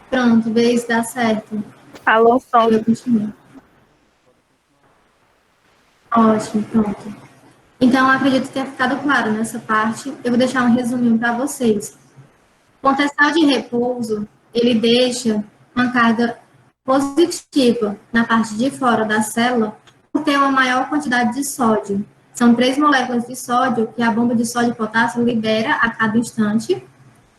Pronto, vê se dá certo. Alô, som. Eu continuo. Ótimo, pronto. Então, acredito que tenha ficado claro nessa parte. Eu vou deixar um resuminho para vocês. O potencial de repouso, ele deixa uma carga positiva na parte de fora da célula, por ter uma maior quantidade de sódio. São 3 moléculas de sódio que a bomba de sódio e potássio libera a cada instante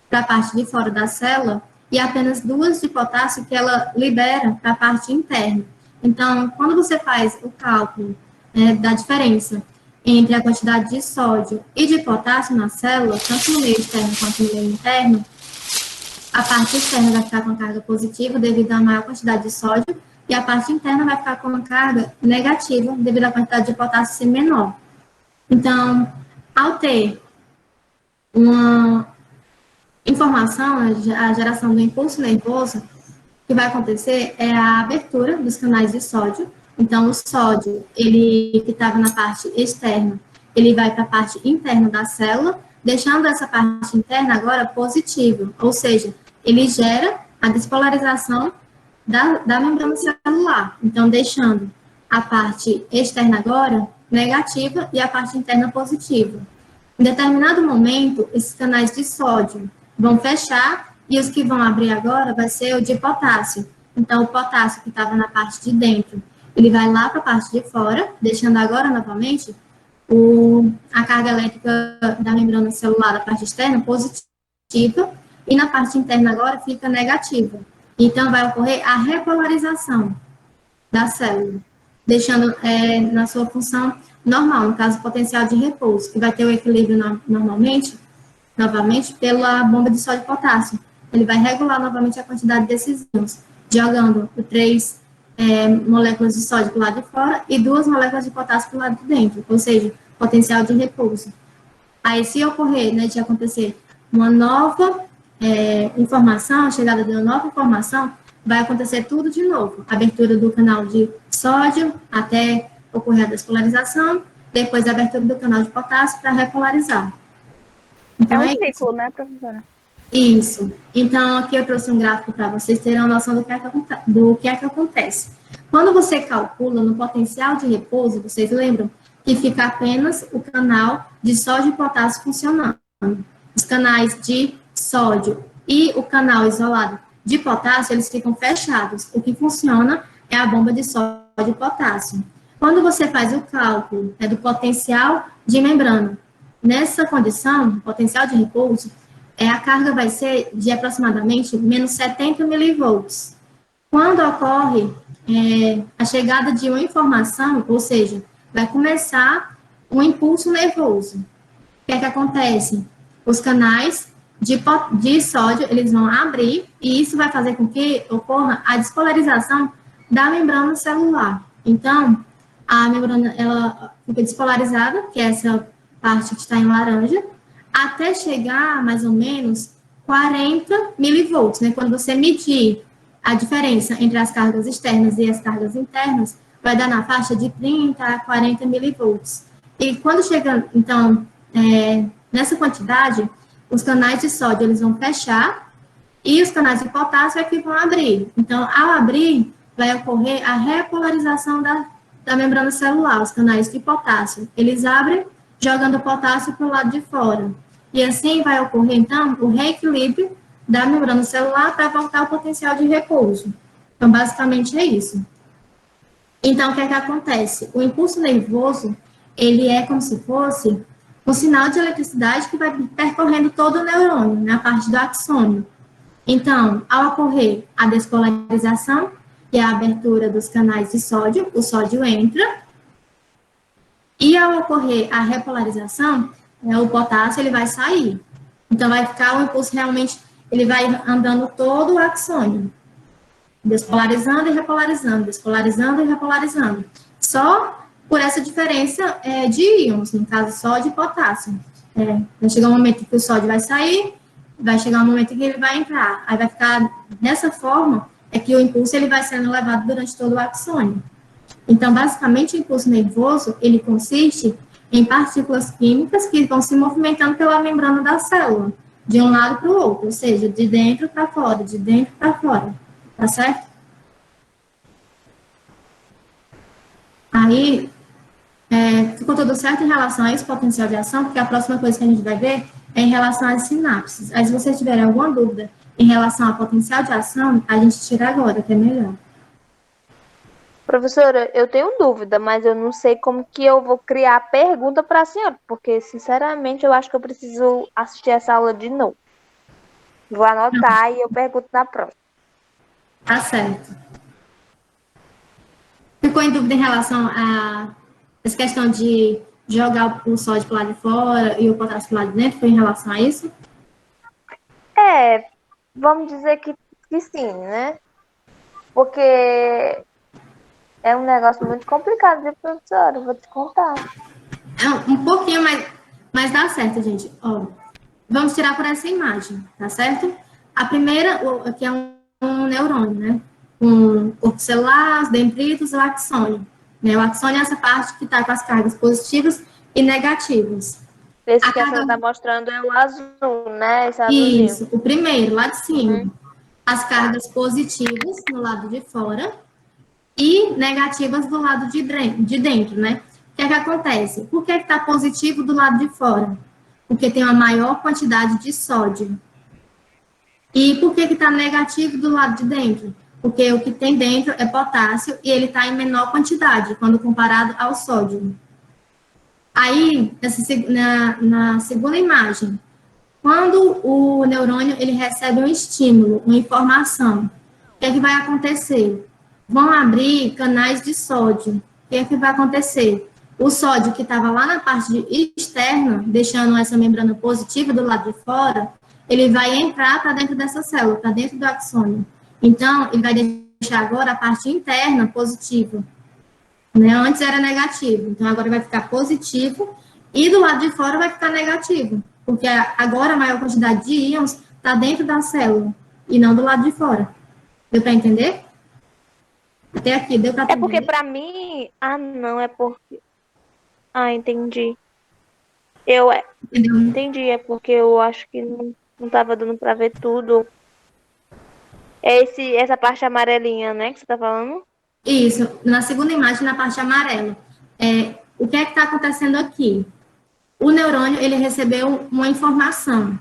para a parte de fora da célula e apenas 2 de potássio que ela libera para a parte interna. Então, quando você faz o cálculo da diferença entre a quantidade de sódio e de potássio na célula, tanto no meio externo quanto no meio interno, a parte externa vai ficar com carga positiva devido à maior quantidade de sódio e a parte interna vai ficar com uma carga negativa devido à quantidade de potássio ser menor. Então, ao ter uma informação, a geração do impulso nervoso, o que vai acontecer é a abertura dos canais de sódio. Então, o sódio, ele que estava na parte externa, ele vai para a parte interna da célula, deixando essa parte interna agora positiva, ou seja, ele gera a despolarização da membrana celular. Então, deixando a parte externa agora negativa e a parte interna positiva. Em determinado momento, esses canais de sódio vão fechar e os que vão abrir agora vai ser o de potássio. Então, o potássio que estava na parte de dentro, ele vai lá para a parte de fora, deixando agora novamente a carga elétrica da membrana celular da parte externa positiva e na parte interna agora fica negativa. Então, vai ocorrer a repolarização da célula, deixando na sua função normal, no caso, potencial de repouso, que vai ter o equilíbrio novamente, pela bomba de sódio e potássio. Ele vai regular novamente a quantidade desses íons, jogando 3 moléculas de sódio para o lado de fora e 2 moléculas de potássio para o lado de dentro, ou seja, potencial de repouso. Aí, se ocorrer, de acontecer uma nova informação, a chegada de uma nova informação, vai acontecer tudo de novo. Abertura do canal de sódio até ocorrer a despolarização, depois a abertura do canal de potássio para repolarizar. Então, é um ciclo, né, professora? Isso. Então, aqui eu trouxe um gráfico para vocês terem uma noção do que é que acontece. Quando você calcula no potencial de repouso, vocês lembram que fica apenas o canal de sódio e potássio funcionando. Os canais de sódio e o canal isolado de potássio, eles ficam fechados. O que funciona é a bomba de sódio e potássio. Quando você faz o cálculo do potencial de membrana, nessa condição, potencial de repouso, a carga vai ser de aproximadamente menos 70 milivolts. Quando ocorre a chegada de uma informação, ou seja, vai começar um impulso nervoso. O que é que acontece? Os canais de sódio, eles vão abrir, e isso vai fazer com que ocorra a despolarização da membrana celular. Então, a membrana, ela fica despolarizada, que é essa parte que está em laranja, até chegar, mais ou menos, 40 milivolts, né? Quando você medir a diferença entre as cargas externas e as cargas internas, vai dar na faixa de 30 a 40 milivolts. E quando chega, então, nessa quantidade, os canais de sódio, eles vão fechar, e os canais de potássio é que vão abrir. Então, ao abrir, vai ocorrer a repolarização da membrana celular. Os canais de potássio, eles abrem, jogando o potássio para o lado de fora. E assim vai ocorrer, então, o reequilíbrio da membrana celular para voltar ao potencial de repouso. Então, basicamente é isso. Então, o que é que acontece? O impulso nervoso, ele é como se fosse um sinal de eletricidade que vai percorrendo todo o neurônio, na parte do axônio. Então, ao ocorrer a despolarização, que é a abertura dos canais de sódio, o sódio entra, e ao ocorrer a repolarização, o potássio ele vai sair. Então, vai ficar o impulso realmente, ele vai andando todo o axônio, despolarizando e repolarizando, despolarizando e repolarizando. Só por essa diferença de íons, no caso, sódio e potássio. Vai chegar um momento que o sódio vai sair, vai chegar um momento que ele vai entrar. Aí vai ficar dessa forma, que o impulso ele vai sendo levado durante todo o axônio. Então, basicamente, o impulso nervoso, ele consiste em partículas químicas que vão se movimentando pela membrana da célula, de um lado para o outro, ou seja, de dentro para fora, de dentro para fora, tá certo? Aí, ficou tudo certo em relação a esse potencial de ação, porque a próxima coisa que a gente vai ver é em relação às sinapses. Aí, se vocês tiverem alguma dúvida em relação ao potencial de ação, a gente tira agora, que é melhor. Professora, eu tenho dúvida, mas eu não sei como que eu vou criar a pergunta para a senhora, porque, sinceramente, eu acho que eu preciso assistir essa aula de novo. Vou anotar e eu pergunto na próxima. Tá certo. Ficou em dúvida em relação a essa questão de jogar o sódio para lado de fora e o potássio para lado de dentro? Foi em relação a isso? Vamos dizer que sim, né? Porque é um negócio muito complicado, viu, professora? Eu vou te contar. É um pouquinho, mas dá certo, gente. Ó, vamos tirar por essa imagem, tá certo? A primeira, aqui é um neurônio, né? Um corpo celular, os dendritos, o axônio. Né? O axônio é essa parte que está com as cargas positivas e negativas. Esse A que a senhora carga... está mostrando é o azul, né? Esse azulzinho. Isso, o primeiro, lá de cima. Uhum. As cargas positivas no lado de fora e negativas do lado de dentro, né? O que é que acontece? Por que está positivo do lado de fora? Porque tem uma maior quantidade de sódio. E por que está negativo do lado de dentro? Porque o que tem dentro é potássio e ele está em menor quantidade quando comparado ao sódio. Aí, na segunda imagem, quando o neurônio ele recebe um estímulo, uma informação, o que é que vai acontecer? Vão abrir canais de sódio. O que é que vai acontecer? O sódio que estava lá na parte externa, deixando essa membrana positiva do lado de fora, ele vai entrar para dentro dessa célula, para dentro do axônio. Então, ele vai deixar agora a parte interna positiva. Né? Antes era negativo, então agora vai ficar positivo e do lado de fora vai ficar negativo, porque agora a maior quantidade de íons está dentro da célula e não do lado de fora. Deu para entender? Até aqui, deu para É porque entender? para mim, não, é porque. Entendi. Eu Entendeu? entendi, é porque eu acho que não tava dando para ver tudo. É essa parte amarelinha, né, que você tá falando? Isso, na segunda imagem, na parte amarela. O que é que está acontecendo aqui? O neurônio, ele recebeu uma informação.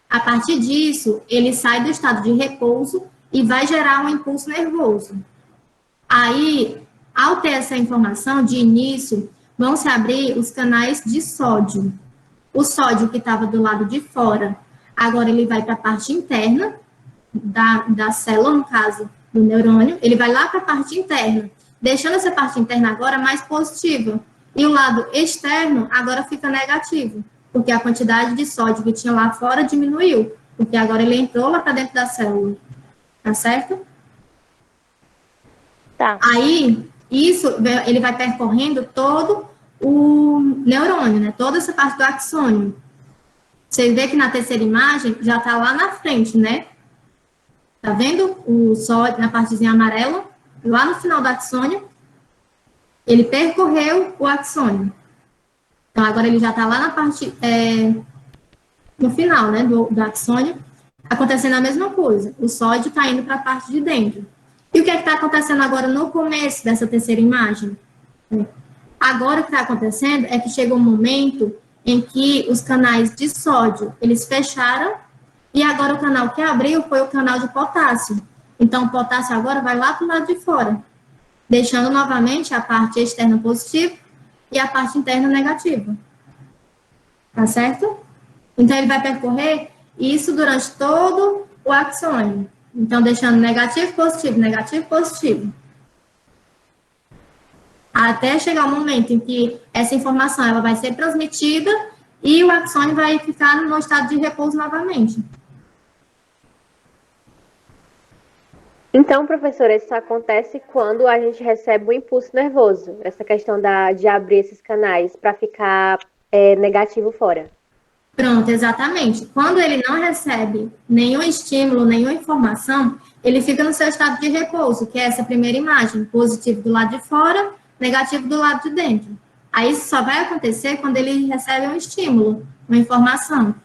A partir disso, ele sai do estado de repouso e vai gerar um impulso nervoso. Aí, ao ter essa informação de início, vão se abrir os canais de sódio. O sódio que estava do lado de fora, agora ele vai para a parte interna da célula, no caso do neurônio, ele vai lá para a parte interna, deixando essa parte interna agora mais positiva. E o lado externo agora fica negativo, porque a quantidade de sódio que tinha lá fora diminuiu, porque agora ele entrou lá para dentro da célula. Tá certo? Tá. Aí, isso, ele vai percorrendo todo o neurônio, né? Toda essa parte do axônio. Você vê que na terceira imagem já está lá na frente, né? Tá vendo o sódio na partezinha amarela? Lá no final do axônio, ele percorreu o axônio. Então, agora ele já está lá na parte, no final, né, do axônio, acontecendo a mesma coisa. O sódio está indo para a parte de dentro. E o que é está acontecendo agora no começo dessa terceira imagem? Agora o que está acontecendo é que chega um momento em que os canais de sódio, eles fecharam, e agora o canal que abriu foi o canal de potássio. Então, o potássio agora vai lá para o lado de fora, deixando novamente a parte externa positiva e a parte interna negativa. Tá certo? Então, ele vai percorrer isso durante todo o axônio. Então, deixando negativo, positivo. Até chegar o momento em que essa informação ela vai ser transmitida e o axônio vai ficar no estado de repouso novamente. Então, professora, isso acontece quando a gente recebe um impulso nervoso, essa questão de abrir esses canais para ficar negativo fora. Pronto, exatamente. Quando ele não recebe nenhum estímulo, nenhuma informação, ele fica no seu estado de repouso, que é essa primeira imagem, positivo do lado de fora, negativo do lado de dentro. Aí isso só vai acontecer quando ele recebe um estímulo, uma informação.